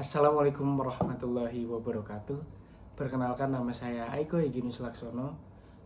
Assalamualaikum warahmatullahi wabarakatuh. Perkenalkan, nama saya Aiko Eginus Laksono,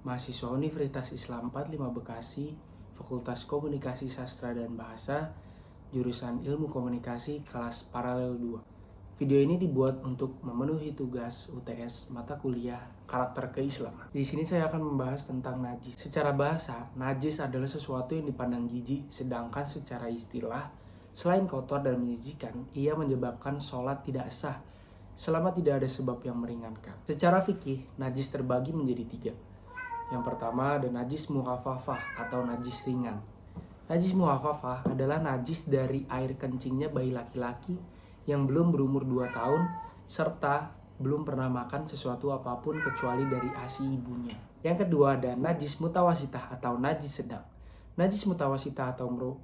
mahasiswa Universitas Islam 45 Bekasi, Fakultas Komunikasi Sastra dan Bahasa, jurusan Ilmu Komunikasi kelas Paralel 2. Video ini dibuat untuk memenuhi tugas UTS mata kuliah karakter keislaman. Di sini saya akan membahas tentang najis. Secara bahasa, najis adalah sesuatu yang dipandang jijik, sedangkan secara istilah, selain kotor dan menjijikan, ia menyebabkan sholat tidak sah selama tidak ada sebab yang meringankan. Secara fikih, najis terbagi menjadi 3. Yang pertama ada najis muhafafah atau najis ringan. Najis muhafafah adalah najis dari air kencingnya bayi laki-laki yang belum berumur 2 tahun serta belum pernah makan sesuatu apapun kecuali dari ASI ibunya. Yang kedua ada najis mutawasitah atau najis sedang. Najis mutawasitah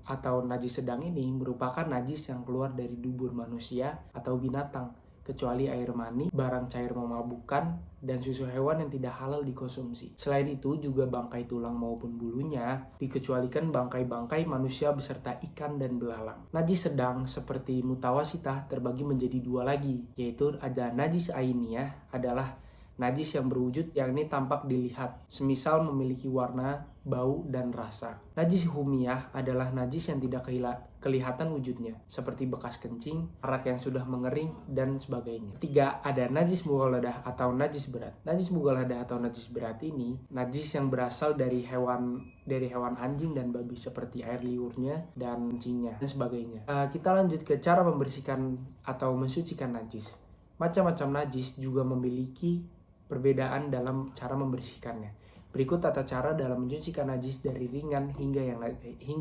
atau najis sedang ini merupakan najis yang keluar dari dubur manusia atau binatang, kecuali air mani, barang cair memabukkan, dan susu hewan yang tidak halal dikonsumsi. Selain itu juga bangkai tulang maupun bulunya, dikecualikan bangkai-bangkai manusia beserta ikan dan belalang. Najis sedang seperti mutawasitah terbagi menjadi 2 lagi, yaitu ada najis ainiyah adalah najis yang berwujud yang ini tampak dilihat, semisal memiliki warna, bau, dan rasa. Najis humiyah adalah najis yang tidak kelihatan wujudnya, seperti bekas kencing, arak yang sudah mengering, dan sebagainya. 3. Ada najis mughaladah atau najis berat. Najis mughaladah atau najis berat ini najis yang berasal dari hewan anjing dan babi, seperti air liurnya dan kencingnya dan sebagainya. Kita lanjut ke cara membersihkan atau mensucikan najis. Macam-macam najis juga memiliki perbedaan dalam cara membersihkannya. Berikut tata cara dalam mencucikan najis dari ringan hingga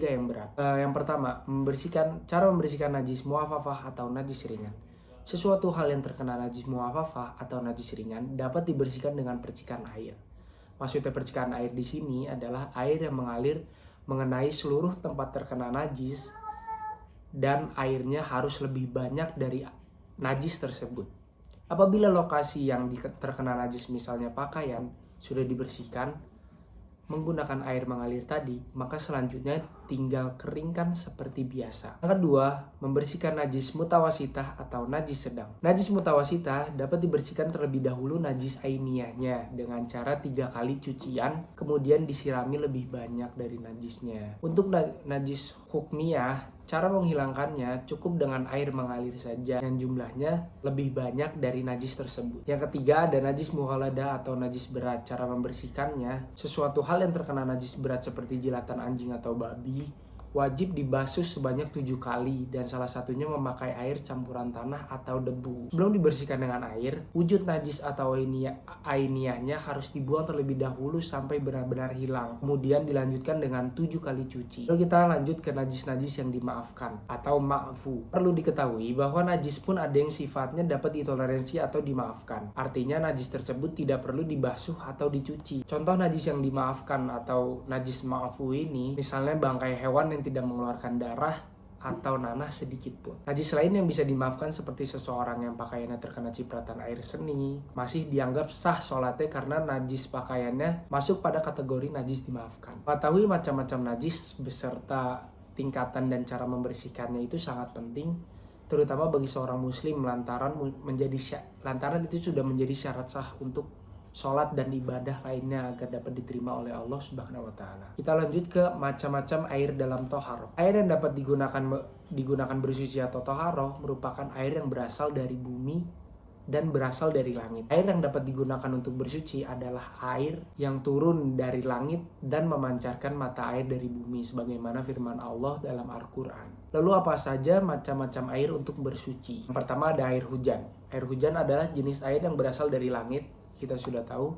yang berat. Yang pertama, cara membersihkan najis muhafafah atau najis ringan. Sesuatu hal yang terkena najis muhafafah atau najis ringan dapat dibersihkan dengan percikan air. Maksudnya percikan air di sini adalah air yang mengalir mengenai seluruh tempat terkena najis dan airnya harus lebih banyak dari najis tersebut. Apabila lokasi yang terkena najis, misalnya pakaian, sudah dibersihkan menggunakan air mengalir tadi, maka selanjutnya tinggal keringkan seperti biasa. Yang kedua, membersihkan najis mutawasitah atau najis sedang. Najis mutawasitah dapat dibersihkan terlebih dahulu najis ainiyahnya dengan cara 3 kali cucian, kemudian disirami lebih banyak dari najisnya. Untuk najis hukmiyah, cara menghilangkannya cukup dengan air mengalir saja yang jumlahnya lebih banyak dari najis tersebut. Yang ketiga ada najis mughaladah atau najis berat. Cara membersihkannya, sesuatu hal yang terkena najis berat seperti jilatan anjing atau babi wajib dibasuh sebanyak 7 kali dan salah satunya memakai air campuran tanah atau debu. Sebelum dibersihkan dengan air, wujud najis atau ainiyahnya harus dibuang terlebih dahulu sampai benar-benar hilang. Kemudian dilanjutkan dengan 7 kali cuci. Lalu kita lanjut ke najis-najis yang dimaafkan atau ma'fu. Perlu diketahui bahwa najis pun ada yang sifatnya dapat ditoleransi atau dimaafkan. Artinya najis tersebut tidak perlu dibasuh atau dicuci. Contoh najis yang dimaafkan atau najis ma'fu ini, misalnya bangkai hewan yang tidak mengeluarkan darah atau nanah sedikit pun. Najis lain yang bisa dimaafkan seperti seseorang yang pakaiannya terkena cipratan air seni masih dianggap sah sholatnya karena najis pakaiannya masuk pada kategori najis dimaafkan. Mengetahui macam-macam najis beserta tingkatan dan cara membersihkannya itu sangat penting, terutama bagi seorang muslim lantaran itu sudah menjadi syarat sah untuk sholat dan ibadah lainnya agar dapat diterima oleh Allah Subhanahu wa Ta'ala. Kita lanjut ke macam-macam air dalam toharoh. Air yang dapat digunakan bersuci atau toharoh merupakan air yang berasal dari bumi dan berasal dari langit. Air yang dapat digunakan untuk bersuci adalah air yang turun dari langit dan memancarkan mata air dari bumi, sebagaimana firman Allah dalam Al-Quran. Lalu apa saja macam-macam air untuk bersuci? Yang pertama ada air hujan. Air hujan adalah jenis air yang berasal dari langit. Kita sudah tahu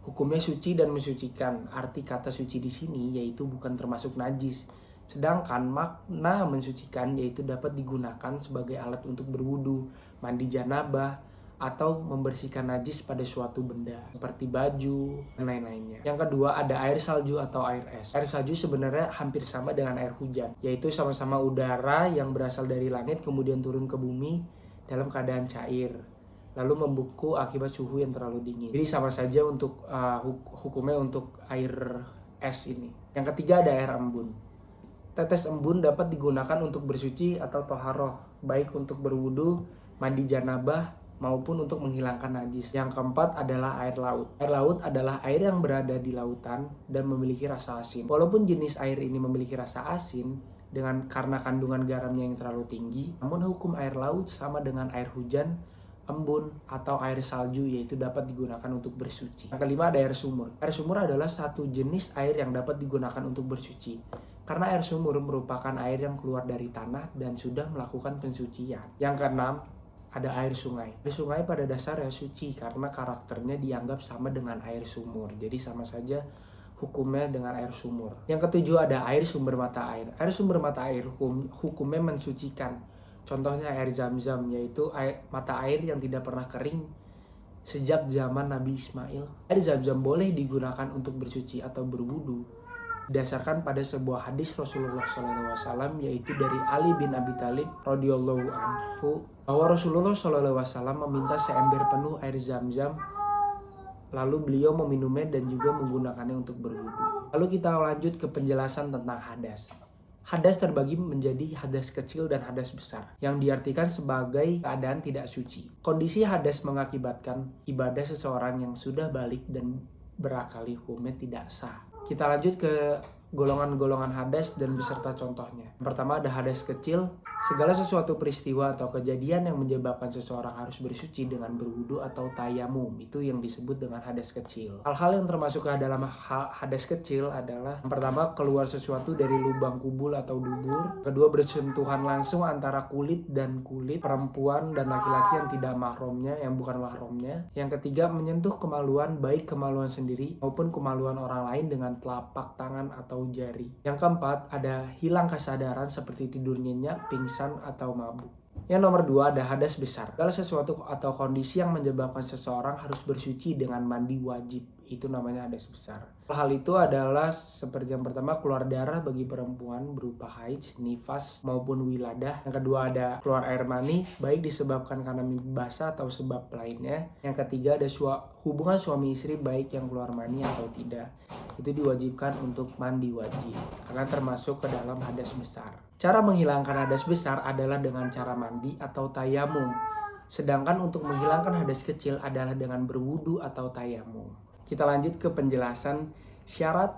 hukumnya suci dan mensucikan. Arti kata suci di sini yaitu bukan termasuk najis. Sedangkan makna mensucikan yaitu dapat digunakan sebagai alat untuk berwudu, mandi janabah, atau membersihkan najis pada suatu benda seperti baju dan lain-lainnya. Yang kedua ada air salju atau air es. Air salju sebenarnya hampir sama dengan air hujan, yaitu sama-sama udara yang berasal dari langit kemudian turun ke bumi dalam keadaan cair, lalu membeku akibat suhu yang terlalu dingin. Jadi sama saja untuk hukumnya untuk air es ini. Yang ketiga ada air embun. Tetes embun dapat digunakan untuk bersuci atau toharoh, baik untuk berwudu mandi janabah, maupun untuk menghilangkan najis. Yang keempat adalah air laut. Air laut adalah air yang berada di lautan dan memiliki rasa asin. Walaupun jenis air ini memiliki rasa asin karena kandungan garamnya yang terlalu tinggi, namun hukum air laut sama dengan air hujan, embun, atau air salju, yaitu dapat digunakan untuk bersuci. Yang kelima ada air sumur. Air sumur adalah satu jenis air yang dapat digunakan untuk bersuci. Karena air sumur merupakan air yang keluar dari tanah dan sudah melakukan pensucian. Yang keenam, ada air sungai. Air sungai pada dasarnya suci karena karakternya dianggap sama dengan air sumur. Jadi sama saja hukumnya dengan air sumur. Yang ketujuh ada air sumber mata air. Air sumber mata air hukumnya mensucikan. Contohnya air Zam-Zam, yaitu mata air yang tidak pernah kering sejak zaman Nabi Ismail. Air Zam-Zam boleh digunakan untuk bersuci atau berwudu didasarkan pada sebuah hadis Rasulullah SAW, yaitu dari Ali bin Abi Thalib radhiyallahu anhu, bahwa Rasulullah SAW meminta seember penuh air Zam-Zam, lalu beliau meminumnya dan juga menggunakannya untuk berwudu. Lalu kita lanjut ke penjelasan tentang hadas. Hadas terbagi menjadi hadas kecil dan hadas besar, yang diartikan sebagai keadaan tidak suci. Kondisi hadas mengakibatkan ibadah seseorang yang sudah balik dan berakal hukumnya tidak sah. Kita lanjut ke golongan-golongan hadas dan beserta contohnya. Pertama ada hadas kecil, segala sesuatu peristiwa atau kejadian yang menyebabkan seseorang harus bersuci dengan berwudu atau tayamum, itu yang disebut dengan hadas kecil. Hal-hal yang termasuk ke dalam hadas kecil adalah yang pertama keluar sesuatu dari lubang kubul atau dubur, kedua bersentuhan langsung antara kulit dan kulit perempuan dan laki-laki yang tidak mahramnya, yang bukan mahramnya, yang ketiga menyentuh kemaluan, baik kemaluan sendiri maupun kemaluan orang lain dengan telapak tangan atau jari. Yang keempat ada hilang kesadaran seperti tidur nyenyak, pingsan, atau mabuk. Yang nomor dua ada hadas besar. Segala sesuatu atau kondisi yang menyebabkan seseorang harus bersuci dengan mandi wajib, itu namanya hadas besar. Hal itu adalah seperti yang pertama keluar darah bagi perempuan berupa haid, nifas maupun wiladah. Yang kedua ada keluar air mani baik disebabkan karena mimpi basah atau sebab lainnya. Yang ketiga ada hubungan suami istri baik yang keluar mani atau tidak. Itu diwajibkan untuk mandi wajib karena termasuk ke dalam hadas besar. Cara menghilangkan hadas besar adalah dengan cara mandi atau tayamum. Sedangkan untuk menghilangkan hadas kecil adalah dengan berwudu atau tayamum. Kita lanjut ke penjelasan syarat,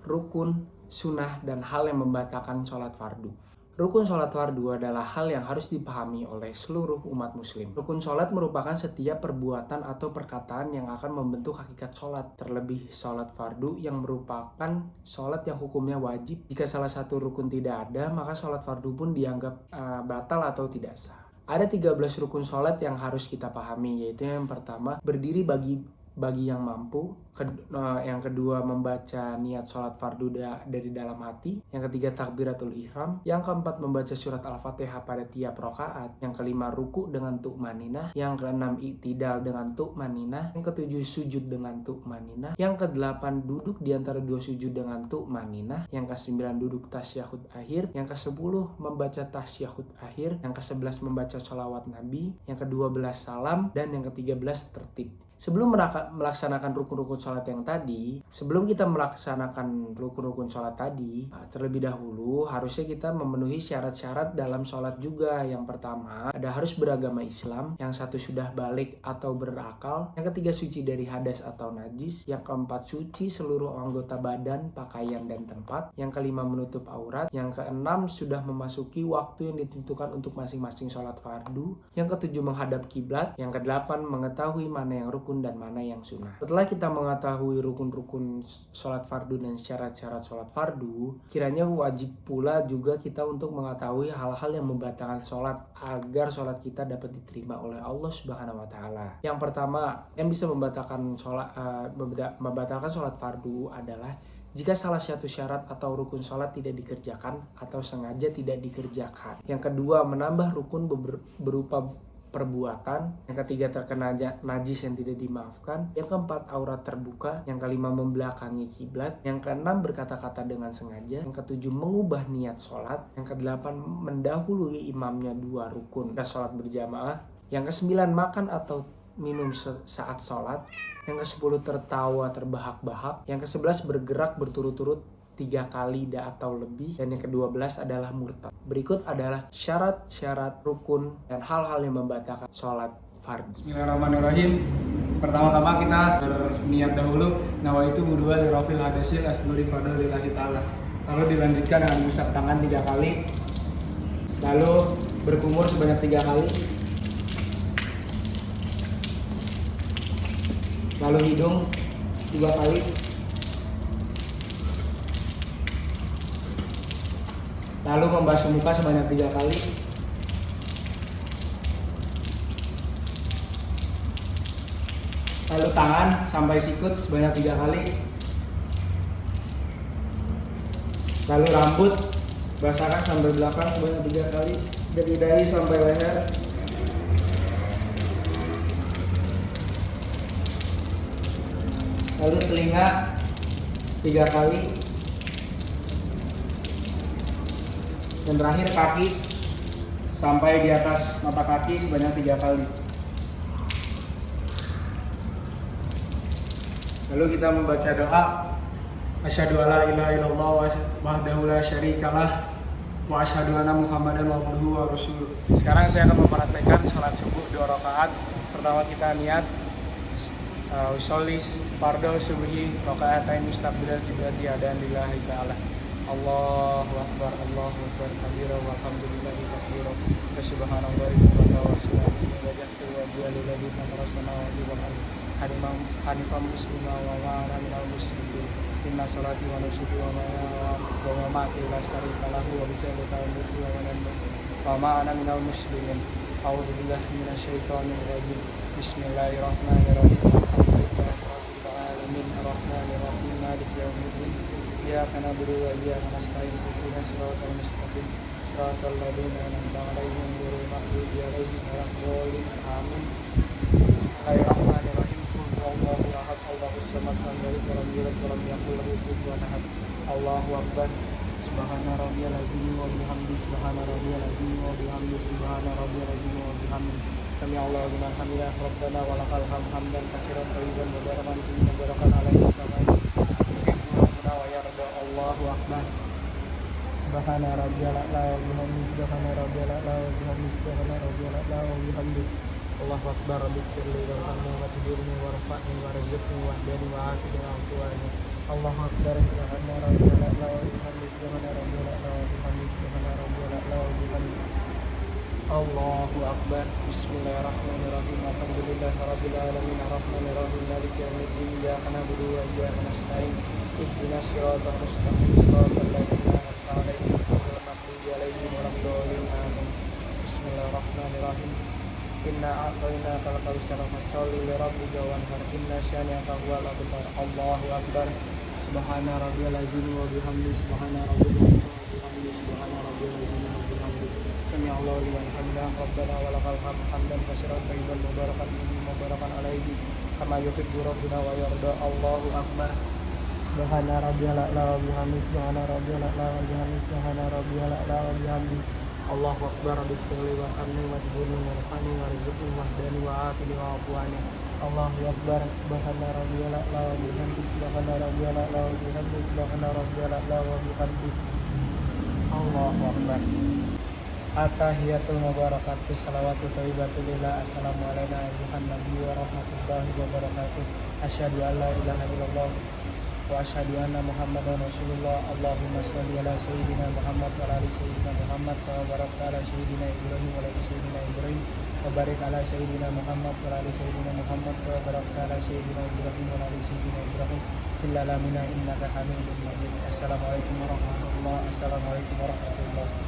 rukun, sunnah, dan hal yang membatalkan sholat fardu. Rukun sholat fardu adalah hal yang harus dipahami oleh seluruh umat muslim. Rukun sholat merupakan setiap perbuatan atau perkataan yang akan membentuk hakikat sholat. Terlebih sholat fardu yang merupakan sholat yang hukumnya wajib. Jika salah satu rukun tidak ada, maka sholat fardu pun dianggap batal atau tidak sah. Ada 13 rukun sholat yang harus kita pahami, yaitu yang pertama berdiri bagi yang mampu, yang kedua membaca niat sholat fardu dari dalam hati, yang ketiga takbiratul ihram, yang keempat membaca surat al-fatihah pada tiap rakaat, yang kelima ruku dengan tu'maninah, yang keenam i'tidal dengan tu'maninah, yang ketujuh sujud dengan tu'maninah, yang kedelapan duduk di antara dua sujud dengan tu'maninah, yang kesembilan duduk tasyahud akhir, yang kesepuluh membaca tasyahud akhir, yang kesebelas membaca sholawat nabi, yang kedua belas salam, dan yang ketiga belas tertib. Sebelum melaksanakan rukun-rukun sholat yang tadi, terlebih dahulu harusnya kita memenuhi syarat-syarat dalam sholat juga. Yang pertama, ada harus beragama Islam, yang satu sudah balik atau berakal, yang ketiga suci dari hadas atau najis, yang keempat suci seluruh anggota badan, pakaian, dan tempat, yang kelima menutup aurat, yang keenam sudah memasuki waktu yang ditentukan untuk masing-masing sholat fardu, yang ketujuh menghadap kiblat, yang kedelapan mengetahui mana yang rukun dan mana yang sunnah. Setelah kita mengetahui rukun-rukun sholat fardu dan syarat-syarat sholat fardu, kiranya wajib pula juga kita untuk mengetahui hal-hal yang membatalkan sholat agar sholat kita dapat diterima oleh Allah Subhanahu wa Ta'ala. Yang pertama, yang bisa membatalkan sholat fardu adalah jika salah satu syarat atau rukun sholat tidak dikerjakan atau sengaja tidak dikerjakan. Yang kedua, menambah rukun berupa perbuatan. Yang ketiga, terkena najis yang tidak dimaafkan. Yang keempat, aurat terbuka. Yang kelima, membelakangi kiblat. Yang keenam, berkata-kata dengan sengaja. Yang ketujuh, mengubah niat sholat. Yang kedelapan, mendahului imamnya dua rukun dan sholat berjamaah. Yang kesembilan, makan atau minum saat sholat. Yang ke-10 tertawa terbahak-bahak. Yang ke-11 bergerak berturut-turut 3 kali atau lebih, dan yang ke-12 adalah murtad. Berikut adalah syarat-syarat rukun dan hal-hal yang membatalkan sholat fardu. Bismillahirrahmanirrahim. Pertama-tama kita berniat dahulu, nawaitu wudhu'a li rafil hadasil asghari fardhu-lillahi ta'ala. Lalu dilanjutkan dengan mengusap tangan 3 kali, lalu berkumur sebanyak 3 kali, lalu hidung 3 kali, lalu membasuh muka sebanyak 3 kali, lalu tangan sampai sikut sebanyak 3 kali, lalu rambut basahkan sampai belakang sebanyak 3 kali, dari dahi sampai leher, lalu telinga 3 kali, dan terakhir kaki sampai di atas mata kaki sebanyak 3 kali. Lalu kita membaca doa, asyhadu alla ilaha illallah wahdahu la syarikalah wa asyhadu anna muhammadan abduhu wa rasuluh. Sekarang saya akan mempraktekkan salat subuh 2 rakaat. Pertama kita niat usolli fardhu subuhi rakaatain mustaqbilal qiblati adan lillahi ta'ala. Allahu akbar kabira walhamdulillahi katsira wa subhanallahi wa bihamdihi wajhatu wa billahi fatarasana wa bihamdihi hanifan muslima wa ma'ana minal muslimin inna sholati wa nusuki wa mamati la syarika lahu wa bisyarika wa ma'ana minal muslimin. A'udzu billahi minasyaitonir rajim. Bismillahirrahmanirrahim. Alhamdulillahi rabbil alamin arrahmanir rahim maliki yaumiddin. Iyyaka na'budu wa iyyaka nasta'in ihdinas siratal mustaqim siratal ladzina an'amta 'alaihim ghairil maghdubi 'alaihim waladdallin. Amin. Bismillahirrahmanirrahim. Allahu ahad, Allahus samad, lam yalid walam yulad walam yakul lahu kufuwan ahad. Allahu akbar. Subhana rabbiyal azim wa bihamdihi, subhana rabbiyal azim wa bihamdihi, subhana rabbiyal azim wa bihamdihi. Sami Allahu liman hamidah, rabbana wa lakal hamd hamdan katsiran thayyiban mubarakan fihi mubarakan alaihi kama yuhibbuna wa yarda. Allahu akbar. Subhana rabbiyal a'la wa bihamdihi, subhana rabbiyal a'la wa bihamdihi, subhana rabbiyal a'la wa bihamdihi. Allahu akbar. Rabbighfirli warhamni wajburni warfa'ni warzuqni wahdini wa'afini wa'afini. Allahu akbar. Subhana rabbiyal a'la wa bihamdihi, subhana rabbiyal a'la wa bihamdihi, subhana rabbiyal a'la wa bihamdihi. Allahu akbar. Bismillahirrahmanirrahim. Alhamdulillahi rabbil alamin arrahmanir rahim maliki yaumiddin. Iyyaka na'budu wa iyyaka nasta'in ihdinas siratal mustaqim siratal ladzina an'amta 'alaihim ghairil maghdubi 'alaihim waladdallin. Amin. Bismillahirrahmanirrahim. Inna a'tainakal kautsar fasholli li rabbika wanhar inna syani'aka huwal abtar. Allahu akbar. Subhana rabbiyal azim wa bihamdihi, subhana rabbiyal azim wa bihamdihi, subhana rabbiyal azim wa bihamdihi. Sami Allahu liman hamidah, rabbana wa lakal hamd hamdan katsiran thayyiban mubarakan fihi mubarakan alaihi kama yuhibbu rabbuna wa yarda. Allahu akbar. Subhana rabbiyal a'la wa bihamdihi, subhana rabbiyal a'la wa bihamdihi, subhana rabbiyal a'la wa bihamdihi. Allahu akbar. Rabbighfirli warhamni wajburni warfa'ni warzuqni wahdini wa'afini wa'afwani. Allahu akbar. Subhana rabbiyal a'la wa bihamdihi, subhana rabbiyal a'la wa bihamdihi, subhana rabbiyal a'la wa bihamdihi. Allahu akbar. At-tahiyatul mubarakatus salawatu thayyibatu lillah. Assalamu alayna ayyuhan nabiyyu wa rahmatullahi wa barakatuh. Asyhadu an la ilaha illallah wa asyhadu anna muhammadan rasulullah. Allahumma shalli ala sayyidina Muhammad wa ala ali sayyidina Muhammad wa barik ala sayyidina Ibrahim wa ala ali sayyidina Ibrahim wa barik ala sayyidina Muhammad wa ala ali sayyidina Muhammad wa barik ala sayyidina Ibrahim wa ala ali sayyidina Ibrahim fil alamin innaka Hamidum Majid. Assalamualaikum warahmatullahi wabarakatuh. Assalamualaikum warahmatullahi